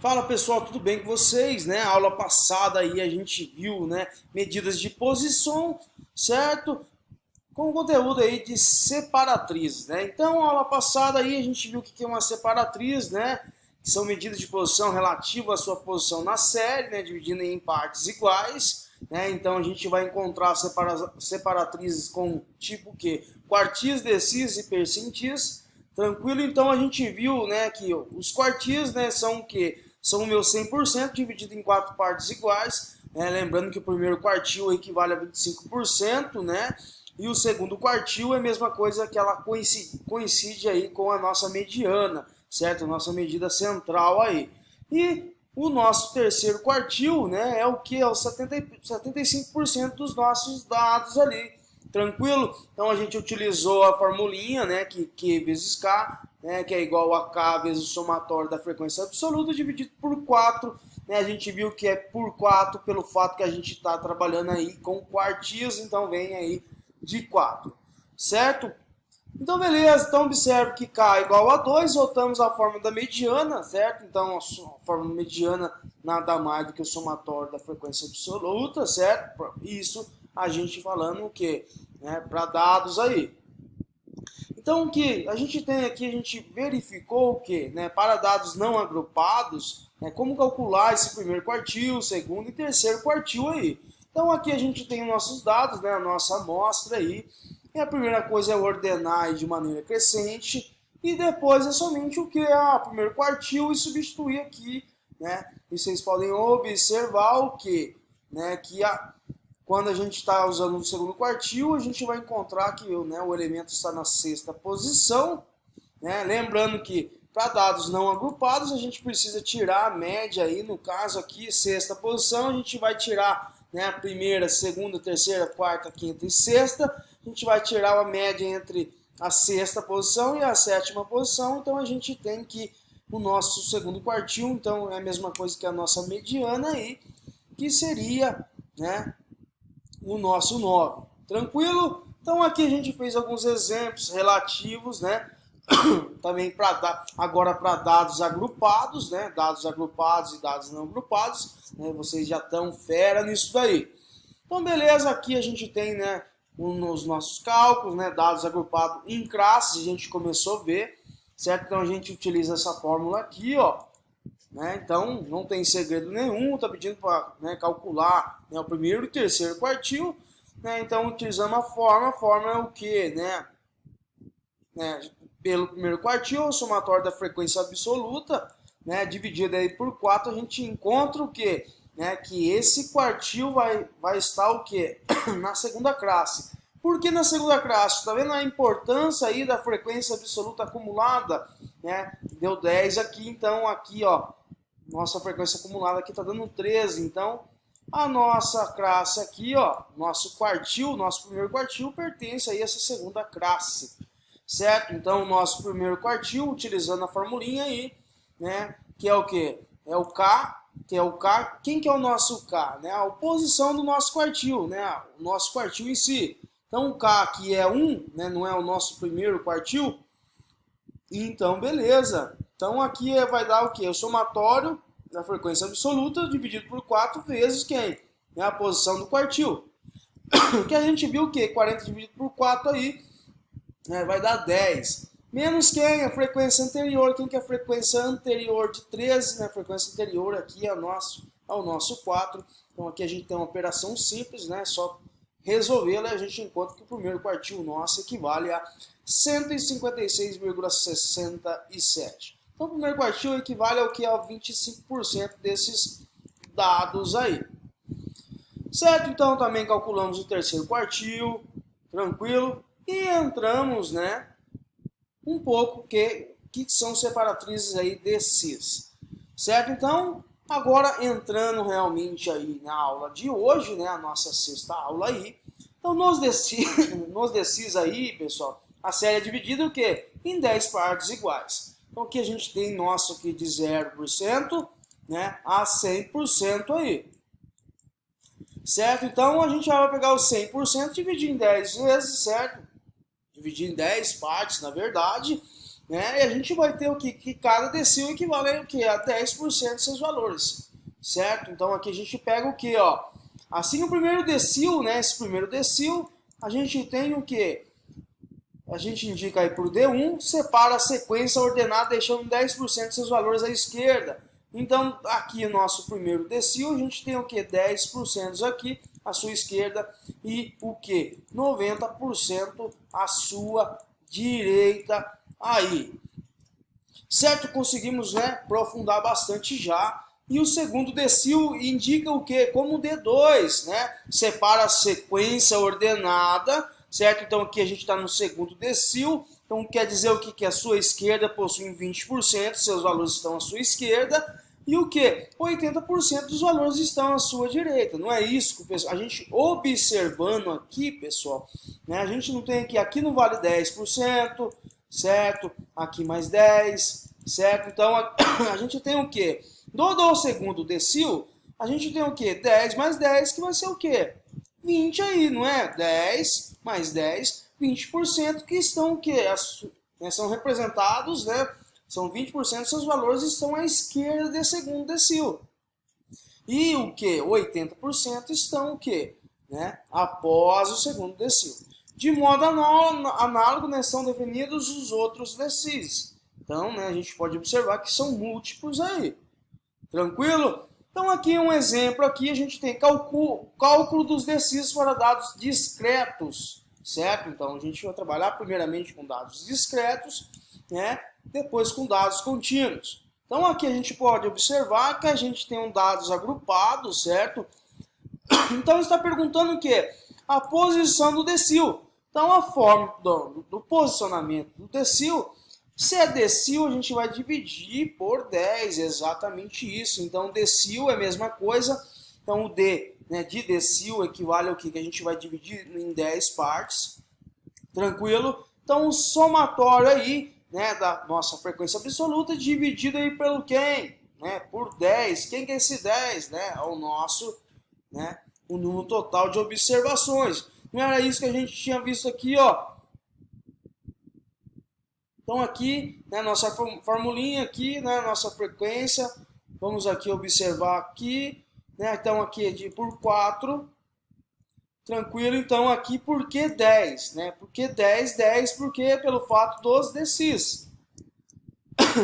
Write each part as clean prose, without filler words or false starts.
Fala pessoal, tudo bem com vocês, né? A aula passada aí a gente viu, né, medidas de posição, certo? Com conteúdo aí de separatrizes, né? Então, a aula passada aí a gente viu o que é uma separatriz, né? Que são medidas de posição relativa à sua posição na série, né? Dividindo em partes iguais, né? Então, a gente vai encontrar separatrizes com tipo que quartis, decis e percentis. Tranquilo? Então, a gente viu, né, que os quartis, né, são o quê? São o meu 100% dividido em quatro partes iguais, né? Lembrando que o primeiro quartil equivale a 25%, né? E o segundo quartil é a mesma coisa que ela coincide aí com a nossa mediana, certo? A nossa medida central aí. E o nosso terceiro quartil, né, é o que? É o 75% dos nossos dados ali. Tranquilo? Então a gente utilizou a formulinha, né, que Q vezes K, né, que é igual a K vezes o somatório da frequência absoluta dividido por 4. Né, a gente viu que é por 4 pelo fato que a gente está trabalhando aí com quartis, então vem aí de 4, certo? Então, beleza. Então, observe que K é igual a 2, voltamos à forma da mediana, certo? Então, a forma mediana nada mais do que o somatório da frequência absoluta, certo? Isso a gente falando o quê? Né? Para dados aí. Então, o que a gente tem aqui, a gente verificou o quê? Né? Para dados não agrupados, né? Como calcular esse primeiro quartil, segundo e terceiro quartil aí. Então, aqui a gente tem os nossos dados, né? A nossa amostra aí. E a primeira coisa é ordenar de maneira crescente. E depois é somente o que? Primeiro quartil e substituir aqui, né? E vocês podem observar o que? Né? Que quando a gente está usando o segundo quartil, a gente vai encontrar que, né, o elemento está na sexta posição. Né? Lembrando que para dados não agrupados, a gente precisa tirar a média aí, no caso aqui, sexta posição, a gente vai tirar, né, a primeira, segunda, terceira, quarta, quinta e sexta. A gente vai tirar a média entre a sexta posição e a sétima posição, então a gente tem que o nosso segundo quartil, então é a mesma coisa que a nossa mediana aí, que seria, né, o nosso 9. Tranquilo? Então aqui a gente fez alguns exemplos relativos, né? Também agora para dados agrupados, né? Dados agrupados e dados não agrupados, né? Vocês já estão fera nisso daí. Então beleza, aqui a gente tem, né, os nossos cálculos, né? Dados agrupados em classes, a gente começou a ver, certo? Então a gente utiliza essa fórmula aqui, ó. Né? Então, não tem segredo nenhum, está pedindo para, né, calcular, né, o primeiro e terceiro quartil. Né? Então, utilizando a forma é o que? Né? Pelo primeiro quartil, o somatório da frequência absoluta, né, dividido aí por 4, a gente encontra o que? Né, que esse quartil vai estar o que? Na segunda classe. Por que na segunda classe? Está vendo a importância aí da frequência absoluta acumulada? Né? Deu 10 aqui, então aqui, ó, nossa frequência acumulada aqui está dando 13. Então, a nossa classe aqui, ó, nosso quartil, nosso primeiro quartil pertence aí a essa segunda classe, certo? Então, o nosso primeiro quartil, utilizando a formulinha aí, né, que é o que? É o K, que é o K. Quem que é o nosso K? Né? A oposição do nosso quartil, né? O nosso quartil em si. Então, o K aqui é 1, né? Não é o nosso primeiro quartil. Então, beleza. Então, aqui vai dar o quê? O somatório da frequência absoluta dividido por 4 vezes quem? É a posição do quartil. Que a gente viu o quê? 40 dividido por 4 aí, né, vai dar 10. Menos quem? A frequência anterior. Quem que é a frequência anterior de 13? Né? A frequência anterior aqui é ao nosso 4. Então, aqui a gente tem uma operação simples, né? Só resolvê-la, a gente encontra que o primeiro quartil nosso equivale a 156,67. Então, o primeiro quartil equivale ao que? A 25% desses dados aí. Certo? Então, também calculamos o terceiro quartil, tranquilo. E entramos, né, um pouco que são separatrizes aí desses. Certo? Então, agora entrando realmente aí na aula de hoje, né, a nossa sexta aula aí. Então, nos decis aí, pessoal, a série é dividida o quê? Em 10 partes iguais. Então, aqui a gente tem nosso aqui de 0%, né, a 100% aí. Certo? Então, a gente já vai pegar o 100% e dividir em 10 vezes, certo? Dividir em 10 partes, na verdade. né? E a gente vai ter o que cada decil equivale o que? A 10% dos seus valores, certo? Então aqui a gente pega o que, ó? Assim o primeiro decil, né? Esse primeiro decil, a gente tem o que? A gente indica aí por D1, separa a sequência ordenada deixando 10% dos seus valores à esquerda. Então, aqui no nosso primeiro decil, a gente tem o que? 10% aqui à sua esquerda e o que? 90% à sua direita aí. Certo? Conseguimos, né, aprofundar bastante já. E o segundo decil indica o que? Como D2, né? Separa a sequência ordenada, certo? Então aqui a gente está no segundo decil. Então quer dizer o que? Que a sua esquerda possui 20%, seus valores estão à sua esquerda. E o que? 80% dos valores estão à sua direita. Não é isso que a gente observando aqui, pessoal, né? A gente não tem aqui não vale 10%, certo? Aqui mais 10%, certo? Então a gente tem o que? Do segundo decil, a gente tem o que? 10 mais 10, que vai ser o que? 20 aí, não é? 10 mais 10, 20% que estão o quê? São representados, né? São 20% dos seus valores estão à esquerda desse segundo decil. E o que? 80% estão o quê? Né? Após o segundo decil. De modo análogo, né, são definidos os outros decis. Então, né, a gente pode observar que são múltiplos aí. Tranquilo? Então aqui um exemplo, aqui a gente tem cálculo dos decis para dados discretos, certo? Então a gente vai trabalhar primeiramente com dados discretos, né? Depois com dados contínuos. Então aqui a gente pode observar que a gente tem dados agrupados, certo? Então está perguntando o quê? A posição do decil. Então a forma do posicionamento do decil, se é decil, a gente vai dividir por 10, exatamente isso. Então, decil é a mesma coisa. Então, o D, né, de decil equivale ao que a gente vai dividir em 10 partes. Tranquilo? Então, o somatório aí, né, da nossa frequência absoluta dividido aí pelo quem? Né, por 10. Quem que é esse 10? Né? É o nosso, né, o número total de observações. Não era isso que a gente tinha visto aqui, ó. Então aqui, né, nossa formulinha aqui, né, nossa frequência, vamos aqui observar aqui, né, então aqui é por 4, tranquilo, então aqui por que 10, né, por que 10, 10, porque pelo fato dos decis.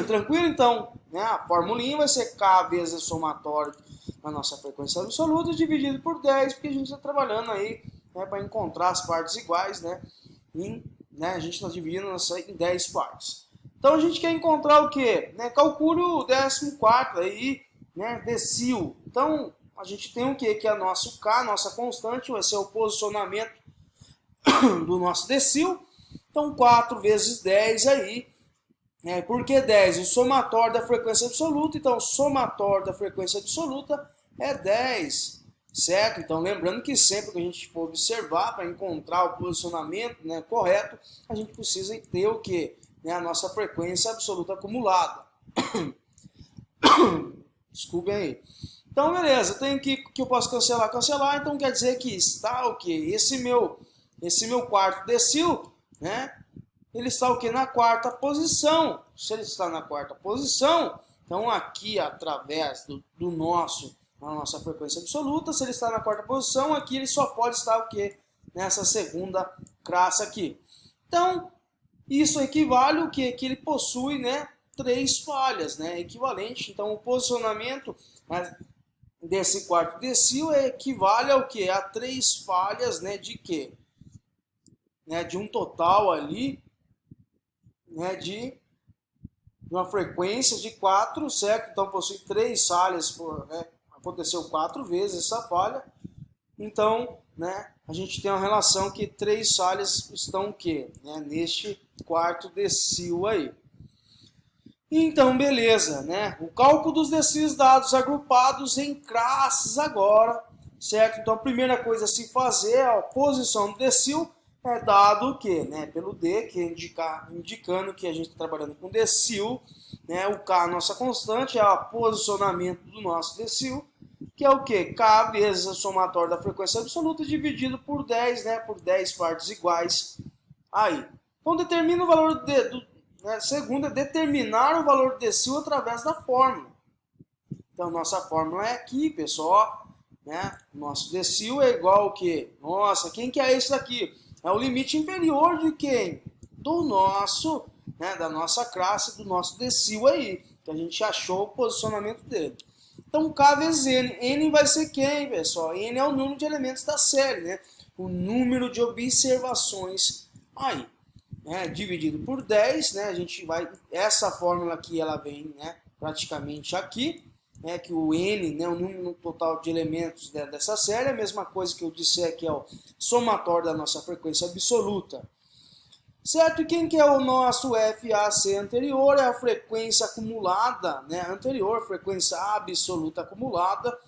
Tranquilo, então, né, a formulinha vai ser K vezes o somatório da nossa frequência absoluta dividido por 10, porque a gente está trabalhando aí, né, para encontrar as partes iguais, né, a gente está dividindo em 10 partes. Então a gente quer encontrar o quê? Né, calcule o 14º aí, né, decil. Então a gente tem o quê? Que é nosso K, nossa constante, vai ser o posicionamento do nosso decil. Então 4 vezes 10 aí. Por que 10? O somatório da frequência absoluta. Então o somatório da frequência absoluta é 10. Certo? Então, lembrando que sempre que a gente for observar para encontrar o posicionamento, né, correto, a gente precisa ter o quê? Né, a nossa frequência absoluta acumulada. Desculpem aí. Então, beleza. Tem que eu posso cancelar. Então, quer dizer que está o quê? Esse meu quarto decil, né, ele está o quê? Na quarta posição. Se ele está na quarta posição, então aqui, através do nossa frequência absoluta, se ele está na quarta posição, aqui ele só pode estar o quê? Nessa segunda classe aqui. Então, isso equivale ao quê? Que ele possui, né, 3 falhas, né, equivalente. Então, o posicionamento, né, desse quarto decil equivale ao quê? A 3 falhas, né, de quê? Né, de um total ali, né, de uma frequência de 4, certo? Então, possui 3 falhas, né? Aconteceu 4 vezes essa falha, então, né, a gente tem uma relação que 3 falhas estão o quê? Né, neste quarto decil aí. Então, beleza, né? O cálculo dos decils dados agrupados em classes agora, certo? Então, a primeira coisa a se fazer é a posição do decil é dado o quê? Né? Pelo D, que é indicando que a gente está trabalhando com decil, né? O K, nossa constante, é o posicionamento do nosso decil, que é o quê? K vezes o somatório da frequência absoluta dividido por 10, né? Por 10 partes iguais aí. Então determina o valor né? Segundo é determinar o valor do decil através da fórmula. Então, nossa fórmula é aqui, pessoal, né? Nosso decil é igual ao quê? Nossa, quem que é esse daqui? É o limite inferior de quem? Do nosso, né? Da nossa classe, do nosso decil aí, que a gente achou o posicionamento dele. Então, K vezes N. N vai ser quem, pessoal? N é o número de elementos da série, né? O número de observações aí, né? Dividido por 10, né? A gente vai... Essa fórmula aqui, ela vem, né? Praticamente aqui. É que o N, né, o número total de elementos dessa série, é a mesma coisa que eu disse aqui, é o somatório da nossa frequência absoluta. Certo? E quem que é o nosso FAC anterior? É a frequência acumulada, né, anterior, frequência absoluta acumulada.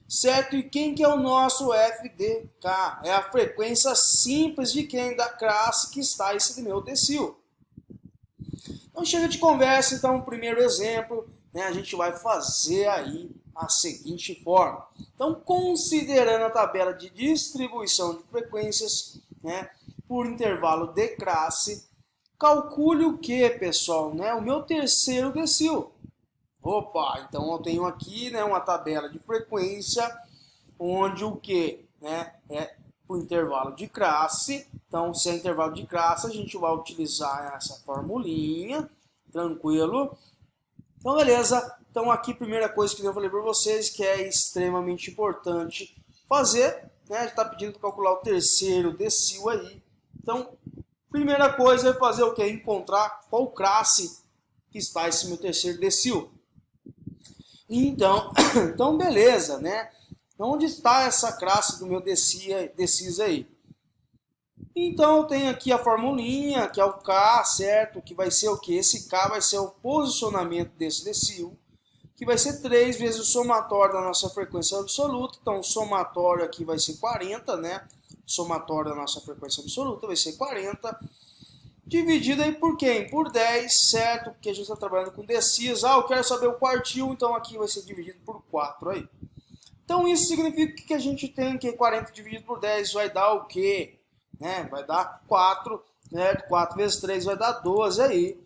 Certo? E quem que é o nosso FDK? É a frequência simples de quem? Da classe que está esse meu decil. Então chega de conversa, então, o primeiro exemplo, né, a gente vai fazer aí a seguinte forma. Então, considerando a tabela de distribuição de frequências, né, por intervalo de classe, calcule o que, pessoal? Né, o meu terceiro decil. Opa, então eu tenho aqui, né, uma tabela de frequência, onde o que, né, é o intervalo de classe. Então, se é intervalo de classe, a gente vai utilizar essa formulinha, tranquilo. Então, beleza. Então, aqui, primeira coisa que eu falei para vocês, que é extremamente importante fazer, né? A gente está pedindo para calcular o terceiro decil aí. Então, primeira coisa é fazer o quê? Encontrar qual classe que está esse meu terceiro decil. Então, beleza, né? Onde está essa classe do meu decis aí? Então, eu tenho aqui a formulinha, que é o K, certo? Que vai ser o quê? Esse K vai ser o posicionamento desse decil, que vai ser 3 vezes o somatório da nossa frequência absoluta. Então, o somatório aqui vai ser 40, né? O somatório da nossa frequência absoluta vai ser 40. Dividido aí por quem? Por 10, certo? Porque a gente está trabalhando com decis. Ah, eu quero saber o quartil, então aqui vai ser dividido por 4 aí. Então, isso significa que a gente tem que 40 dividido por 10 vai dar o quê? Né? Vai dar 4, né? 4 vezes 3 vai dar 12 aí.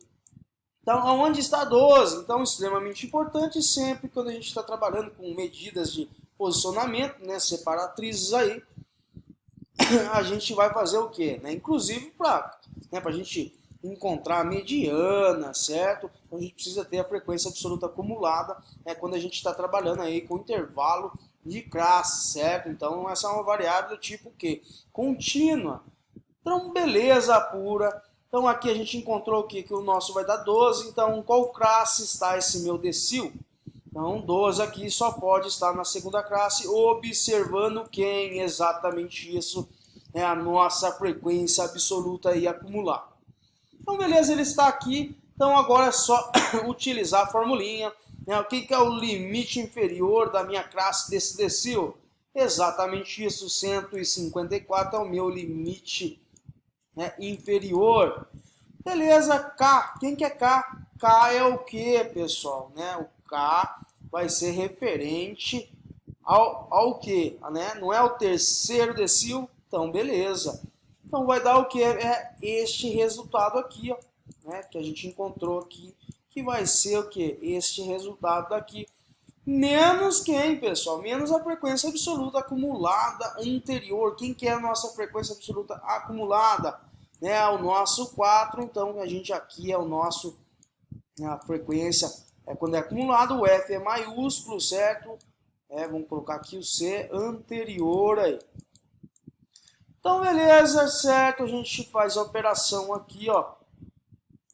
Então, aonde está 12? Então, extremamente importante sempre quando a gente está trabalhando com medidas de posicionamento, né? Separatrizes aí, a gente vai fazer o quê? Né? Inclusive para, né, a gente encontrar a mediana, certo? Então, a gente precisa ter a frequência absoluta acumulada, né, quando a gente está trabalhando aí com intervalo de classe, certo? Então, essa é uma variável do tipo que contínua. Então, beleza pura. Então, aqui a gente encontrou o que? Que o nosso vai dar 12. Então, qual classe está esse meu decil? Então, 12 aqui só pode estar na segunda classe, observando quem? Exatamente isso, é a nossa frequência absoluta aí acumulada. Então, beleza, ele está aqui. Então, agora é só utilizar a formulinha. O que é o limite inferior da minha classe desse decil? Exatamente isso, 154 é o meu limite, né, inferior. Beleza, K. Quem que é K? K é o que, pessoal? Né? O K vai ser referente ao que? Né? Não é o terceiro decil? Então, beleza. Então, vai dar o que? É este resultado aqui, ó, né? Que a gente encontrou aqui, que vai ser o que? Este resultado daqui. Menos quem, pessoal? Menos a frequência absoluta acumulada anterior. Quem que é a nossa frequência absoluta acumulada? Né? O nosso 4, então a gente aqui é o nosso, a frequência, quando é acumulado, o F é maiúsculo, certo? Vamos colocar aqui o C anterior aí. Então, beleza, certo? A gente faz a operação aqui, ó.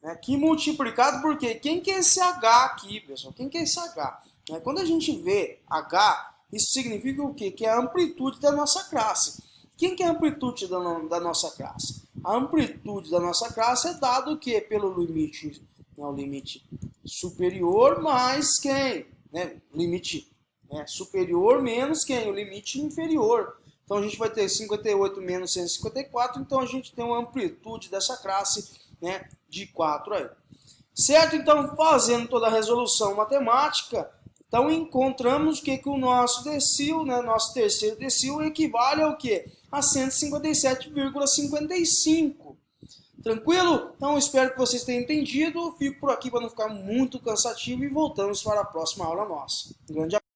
Aqui multiplicado por quê? Quem que é esse H aqui, pessoal? Quem que é esse H? Quando a gente vê H, isso significa o quê? Que é a amplitude da nossa classe. Quem que é a amplitude da nossa classe? A amplitude da nossa classe é dado o quê? Pelo limite, né? O limite superior mais quem? Né? Limite, né, superior menos quem? O limite inferior. Então, a gente vai ter 58 menos 154, então a gente tem uma amplitude dessa classe, né, de 4 aí. Certo? Então, fazendo toda a resolução matemática, então encontramos que o nosso decil, né, nosso terceiro decil, equivale ao quê? A 157,55. Tranquilo? Então espero que vocês tenham entendido. Fico por aqui para não ficar muito cansativo e voltamos para a próxima aula nossa. Um grande abraço.